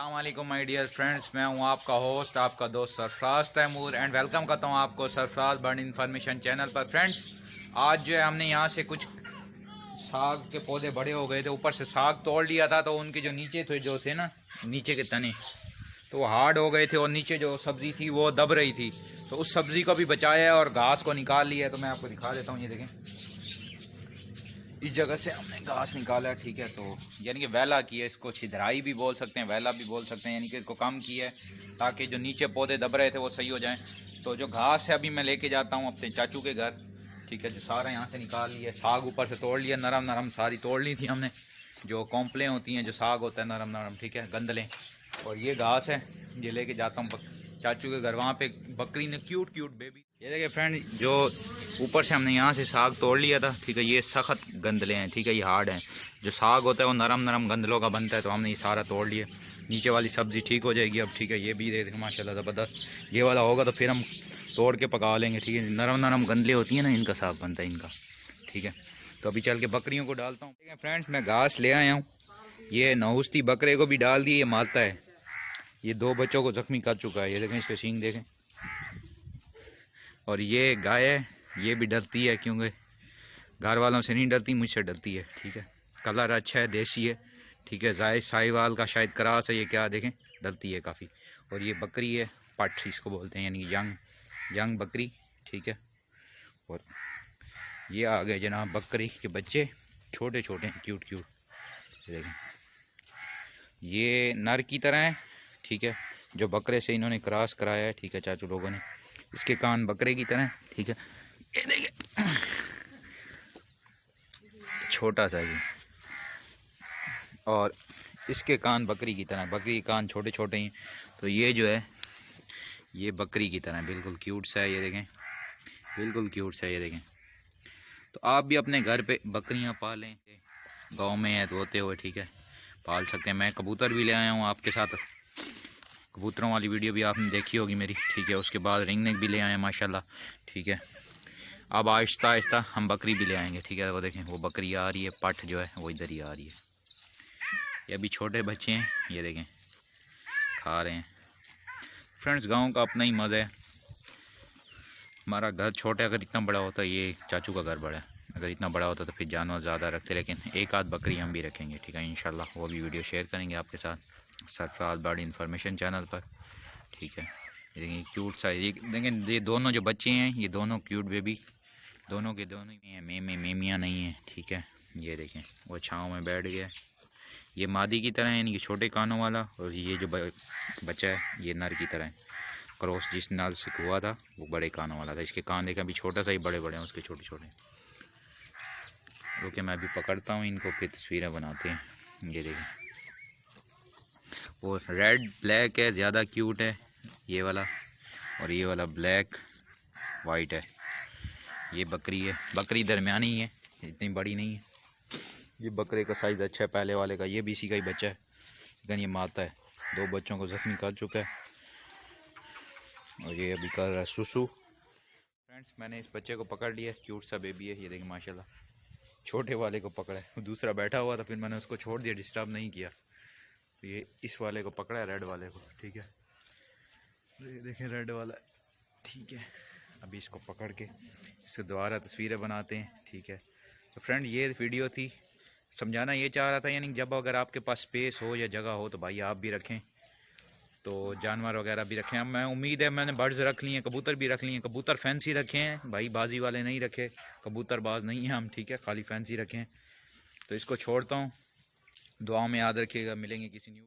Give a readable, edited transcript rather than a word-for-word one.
अस्सलाम वालेकुम my dear friends, मैं हूं आपका होस्ट, आपका दोस्त सरफराज तैमूर एंड वेलकम करता हूं आपको सरफराज बर्ड इन्फॉर्मेशन चैनल पर। फ्रेंड्स, आज जो है हमने यहां से कुछ साग के पौधे बड़े हो गए थे, ऊपर से साग तोड़ लिया था, तो उनके जो नीचे थे जो थे ना नीचे के तने, तो वो हार्ड हो गए थे और नीचे जो सब्ज़ी थी वो दब रही थी। तो उस सब्ज़ी को भी बचाया है और घास को निकाल लिया है। तो मैं आपको दिखा देता हूँ, ये देखें, इस जगह से हमने घास निकाला है, ठीक है। तो यानी कि वैला की है, इसको छिदराई भी बोल सकते हैं, वैला भी बोल सकते हैं, यानी कि इसको कम की है ताकि जो नीचे पौधे दब रहे थे वो सही हो जाएं। तो जो घास है अभी मैं लेके जाता हूँ अपने चाचू के घर, ठीक है। जो सारा यहाँ से निकाल लिया, साग ऊपर से तोड़ लिया, नरम नरम सारी तोड़ ली थी हमने, जो कॉम्पलें होती हैं, जो साग होता है नरम नरम, ठीक है, गंदलें। और ये घास है, ये लेके जाता हूँ चाचू के घर। वहाँ पे बकरी ने क्यूट क्यूट बेबी, ये देखिए फ्रेंड, जो ऊपर से हमने यहाँ से साग तोड़ लिया था, ठीक है। ये सख्त गंदले हैं, ठीक है, ये हार्ड हैं। जो साग होता है वो नरम नरम गंदलों का बनता है, तो हमने ये सारा तोड़ लिया। नीचे वाली सब्ज़ी ठीक हो जाएगी अब, ठीक है। ये भी देखिए माशाल्लाह ज़बरदस्त, ये वाला होगा तो फिर हम तोड़ के पका लेंगे, ठीक है। नरम नरम गंदले होती हैं ना, इनका साग बनता है इनका, ठीक है। तो अभी चल के बकरियों को डालता हूँ, ठीक है। फ्रेंड्स, मैं घास ले आया हूँ, ये नहुस्ती बकरे को भी डाल दी, ये मारता है, ये 2 बच्चों को जख्मी कर चुका है, ये देखें, इसके सींग देखें। और ये गाय है, ये भी डरती है, क्योंकि घर वालों से नहीं डरती, मुझसे डरती है, ठीक है। कलर अच्छा है, देसी है, ठीक है। जाय साहिवाल का शायद क्रास है, ये क्या देखें, डरती है काफ़ी। और ये बकरी है, पठ इसको बोलते हैं, यानी कि यंग बकरी, ठीक है। और ये आ गए जनाब बकरी के बच्चे, छोटे छोटे हैं, क्यूट क्यूट, देखें। ये नर की तरह है, ठीक है, जो बकरे से इन्होंने क्रॉस कराया है, ठीक है, चाचू लोगों ने। इसके कान बकरे की तरह, ठीक है, ये देखिए, छोटा सा ये। और इसके कान बकरी की तरह, बकरी के कान छोटे छोटे हैं। तो ये जो है ये बकरी की तरह बिल्कुल क्यूट सा है, ये देखें, बिल्कुल क्यूट सा है, ये देखें। तो आप भी अपने घर पे बकरियां पालें, गांव में है तो होते हुए, ठीक है, पाल सकते हैं। मैं कबूतर भी ले आया हूँ आपके साथ, कबूतरों वाली वीडियो भी आपने देखी होगी मेरी, ठीक है। उसके बाद रिंग नेक भी ले आए माशाल्लाह, ठीक है। अब आहिस्ता आहिस्ता हम बकरी भी ले आएंगे, ठीक है। वो देखें, वो बकरी आ रही है, पठ जो है वो इधर ही आ रही है। ये अभी छोटे बच्चे हैं, ये देखें, खा रहे हैं। फ्रेंड्स, गांव का अपना ही मज़ा है। हमारा घर छोटा है, अगर इतना बड़ा होता, ये चाचू का घर बड़ा है, अगर इतना बड़ा होता तो फिर जानवर ज़्यादा रखते, लेकिन एक आध बकरी हम भी रखेंगे, ठीक है, इंशाल्लाह। वो भी वीडियो शेयर करेंगे आपके साथ सरफराज बर्ड इन्फॉर्मेशन चैनल पर, ठीक है। ये देखिए क्यूट सा, ये देखें, ये दोनों जो बच्चे हैं, ये दोनों क्यूट बेबी, दोनों के दोनों ही हैं, मेमियाँ नहीं हैं, ठीक है। ये देखें, वो छाँव में बैठ गया, ये मादी की तरह है, यानी कि छोटे कानों वाला। और ये जो बच्चा है ये नर की तरह है, क्रॉस जिस नर से हुआ था वो बड़े कानों वाला था। इसके कान देखें, अभी छोटा सा ही, बड़े बड़े हैं उसके छोटे छोटे। ओके, मैं अभी पकड़ता हूँ इनको, फिर तस्वीरें बनाते हैं। ये देखें, वो रेड ब्लैक है, ज़्यादा क्यूट है ये वाला, और ये वाला ब्लैक वाइट है। ये बकरी है, बकरी दरमियानी है, इतनी बड़ी नहीं है। ये बकरे का साइज़ अच्छा है पहले वाले का, ये भी इसी का ही बच्चा है, लेकिन ये मारता है, 2 बच्चों को ज़ख्मी कर चुका है, और ये अभी कर रहा है सुसु। फ्रेंड्स, मैंने इस बच्चे को पकड़ लिया, क्यूट सा बेबी है, ये देखिए माशाल्लाह। छोटे वाले को पकड़ा है, दूसरा बैठा हुआ था, फिर मैंने उसको छोड़ दिया, डिस्टर्ब नहीं किया। तो ये इस वाले को पकड़ा है, रेड वाले को, ठीक है। ये देखें, रेड वाला, ठीक है। अभी इसको पकड़ के इसको दोबारा तस्वीरें बनाते हैं, ठीक है। तो फ्रेंड, ये वीडियो थी, समझाना ये चाह रहा था, यानी जब अगर आपके पास स्पेस हो या जगह हो तो भाई आप भी रखें, तो जानवर वगैरह भी रखें। अब मैं उम्मीद है, मैंने बर्ड्स रख लिए हैं, कबूतर भी रख लिए हैं। कबूतर फैंसी रखे हैं भाई, बाजी वाले नहीं रखे, कबूतर बाज नहीं हैं हम, ठीक है, खाली फैंसी रखे हैं। तो इसको छोड़ता हूँ, दुआओं में याद रखिएगा, मिलेंगे किसी न्यू